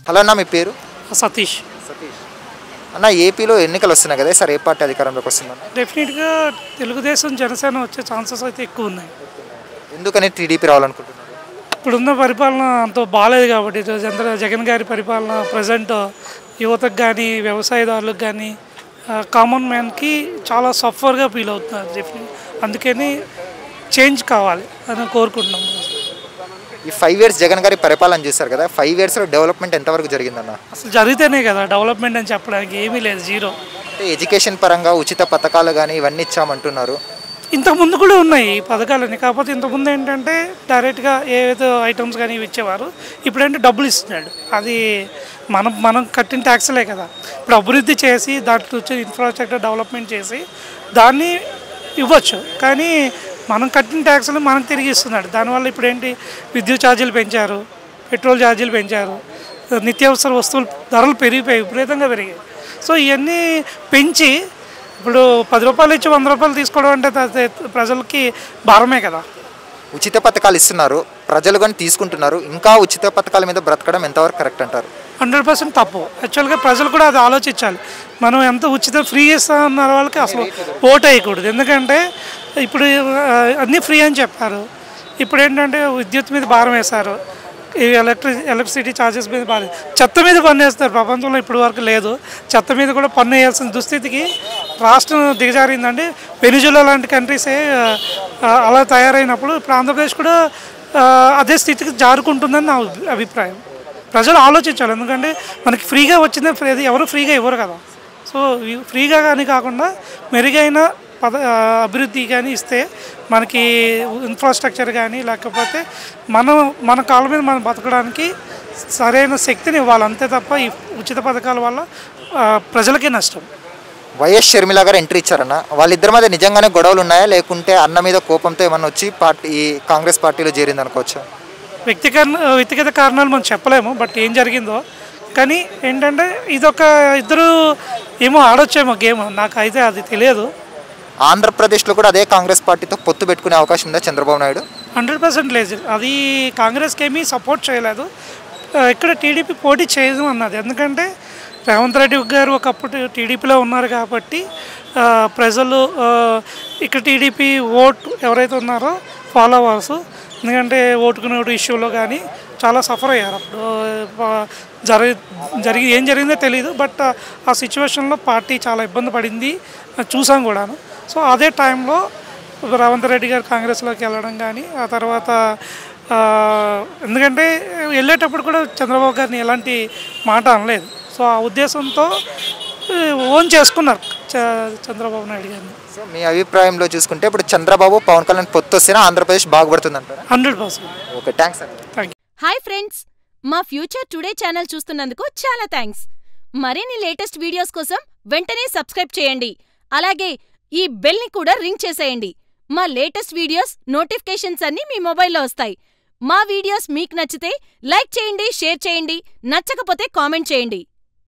Hello అన్న, మీ పేరు? సతీష్. సతీష్ అన్న, ఏపీలో ఎన్నికలు వస్తున్నాయి కదా సార్, ఏ పార్టీ అధికారంలోకి వస్తుందన్న? డెఫినెట్గా తెలుగుదేశం జనసేన వచ్చే ఛాన్సెస్ అయితే ఎక్కువ ఉన్నాయి. ఎందుకని టీడీపీ రావాలనుకుంటున్నారు? ఇప్పుడున్న పరిపాలన అంత బాగాలేదు కాబట్టి జగన్ గారి పరిపాలన ప్రజెంట్ యువతకు కానీ వ్యవసాయదారులకు కానీ కామన్ మ్యాన్కి చాలా సఫర్గా ఫీల్ అవుతున్నారు. డెఫినెట్ అందుకని చేంజ్ కావాలి అని కోరుకుంటున్నాం. ఈ 5 years జగన్ గారి పరిపాలన చూశారు కదా, 5 yearsలో డెవలప్మెంట్ ఎంతవరకు జరిగిందన్న? అసలు జరిగితేనే కదా డెవలప్మెంట్ అని చెప్పడానికి, ఏమీ లేదు, జీరో. అంటే ఎడ్యుకేషన్ పరంగా ఉచిత పథకాలు కానీ ఇవన్నీ ఇచ్చామంటున్నారు. ఇంతకుముందు కూడా ఉన్నాయి ఈ పథకాలని, కాకపోతే ఇంతకుముందు ఏంటంటే డైరెక్ట్గా ఏవైతే ఐటమ్స్ కానీ ఇవి ఇచ్చేవారు, ఇప్పుడంటే డబ్బులు ఇస్తున్నాడు. అది మనం కట్టిన ట్యాక్స్లే కదా. ఇప్పుడు అభివృద్ధి చేసి దాంట్లో వచ్చి ఇన్ఫ్రాస్ట్రక్చర్ డెవలప్మెంట్ చేసి దాన్ని ఇవ్వచ్చు, కానీ మనం కట్టిన ట్యాక్స్లు మనకు తిరిగి ఇస్తున్నాడు. దానివల్ల ఇప్పుడు ఏంటి, విద్యుత్ ఛార్జీలు పెంచారు, పెట్రోల్ ఛార్జీలు పెంచారు, నిత్యావసర వస్తువులు ధరలు పెరిగిపోయాయి, విపరీతంగా పెరిగాయి. సో ఇవన్నీ పెంచి ఇప్పుడు 10 రూపాయలు ఇచ్చి 100 రూపాయలు తీసుకోవడం అంటే ప్రజలకి భారమే కదా. ఉచిత పథకాలు ఇస్తున్నారు, ప్రజలు కానీ తీసుకుంటున్నారు, ఇంకా ఉచిత పథకాల మీద బ్రతకడం ఎంతవరకు కరెక్ట్ అంటారు? 100% తప్పు. యాక్చువల్గా ప్రజలు కూడా అది ఆలోచించాలి. మనం ఎంత ఉచితం ఫ్రీ ఇస్తామన్న వాళ్ళకి అసలు ఓటు వేయకూడదు. ఎందుకంటే ఇప్పుడు అన్నీ ఫ్రీ అని చెప్పారు, ఇప్పుడు ఏంటంటే విద్యుత్ మీద భారం వేశారు, ఈ ఎలక్ట్రిసిటీ ఛార్జెస్ మీద భారం, చెత్త మీద పన్ను వేస్తారు. ప్రపంచంలో ఇప్పటి వరకు లేదు, చెత్త మీద కూడా పన్ను వేయాల్సిన దుస్థితికి రాష్ట్రం దిగజారిందండి. వెనిజులా లాంటి కంట్రీసే అలా తయారైనప్పుడు ఇప్పుడు ఆంధ్రప్రదేశ్ కూడా అదే స్థితికి జారుకుంటుందని నా అభిప్రాయం. ప్రజలు ఆలోచించాలి, ఎందుకంటే మనకి ఫ్రీగా వచ్చిందని ఎవరు ఫ్రీగా ఇవ్వరు కదా. సో ఫ్రీగా కానీ కాకుండా మెరుగైన అభివృద్ధి కానీ ఇస్తే మనకి ఇన్ఫ్రాస్ట్రక్చర్ కానీ, లేకపోతే మన కాళ్ళ మీద మనం బతకడానికి సరైన శక్తిని ఇవ్వాలి, అంతే తప్ప ఈ ఉచిత పథకాల వల్ల ప్రజలకే నష్టం. వైఎస్ షర్మిల గారు ఎంట్రీ ఇచ్చారన్న, వాళ్ళిద్దరి మధ్య నిజంగానే గొడవలు ఉన్నాయా, లేకుంటే అన్న మీద కోపంతో ఏమన్నా వచ్చి కాంగ్రెస్ పార్టీలో చేరింది అనుకోవచ్చా? వ్యక్తిగత కారణాలు మనం చెప్పలేము, బట్ ఏం జరిగిందో. కానీ ఏంటంటే ఇదొక ఇద్దరు ఏమో ఆడొచ్చేమో గేమ్, నాకు అయితే అది తెలియదు. ఆంధ్రప్రదేశ్లో కూడా అదే కాంగ్రెస్ పార్టీతో పొత్తు పెట్టుకునే అవకాశం ఉందా చంద్రబాబు నాయుడు? 100% లేదు. అది కాంగ్రెస్కి ఏమీ సపోర్ట్ చేయలేదు, ఇక్కడ టీడీపీ పోటీ చేయదు అన్నది. ఎందుకంటే రేవంత్ రెడ్డి గారు ఒకప్పుడు టీడీపీలో ఉన్నారు కాబట్టి ప్రజలు ఇక్కడ టీడీపీ ఓటు ఎవరైతే ఉన్నారో ఫాలోవర్స్, ఎందుకంటే ఓటుకునే ఇష్యూలో కానీ చాలా సఫర్ అయ్యారు. అప్పుడు ఏం జరిగిందో తెలియదు, బట్ ఆ సిచ్యువేషన్లో పార్టీ చాలా ఇబ్బంది పడింది, చూసాం కూడాను. సో అదే టైంలో రేవంత్ రెడ్డి గారు కాంగ్రెస్లోకి వెళ్ళడం కానీ, ఆ తర్వాత ఎందుకంటే వెళ్ళేటప్పుడు కూడా చంద్రబాబు గారిని ఎలాంటి మాట అనలేదు. సో ఆ ఉద్దేశంతో ఓన్ చేసుకున్నారు చంద్రబాబు నాయుడు గారిని. సో మీ అభిప్రాయంలో చూసుకుంటే ఇప్పుడు చంద్రబాబు పవన్ కళ్యాణ్ పొత్తు వస్తేనే ఆంధ్రప్రదేశ్ బాగుపడుతుంది అంటారా? 100%. ఓకే, థ్యాంక్స్ అండి. Thank you. హాయ్ ఫ్రెండ్స్, మా ఫ్యూచర్ టుడే ఛానల్ చూస్తున్నందుకు చాలా థ్యాంక్స్. మరిన్ని లేటెస్ట్ వీడియోస్ కోసం వెంటనే సబ్స్క్రైబ్ చేయండి. అలాగే ఈ బెల్ని కూడా రింగ్ చేసేయండి. మా లేటెస్ట్ వీడియోస్ నోటిఫికేషన్స్ అన్నీ మీ మొబైల్లో వస్తాయి. మా వీడియోస్ మీకు నచ్చితే లైక్ చేయండి, షేర్ చేయండి, నచ్చకపోతే కామెంట్ చేయండి.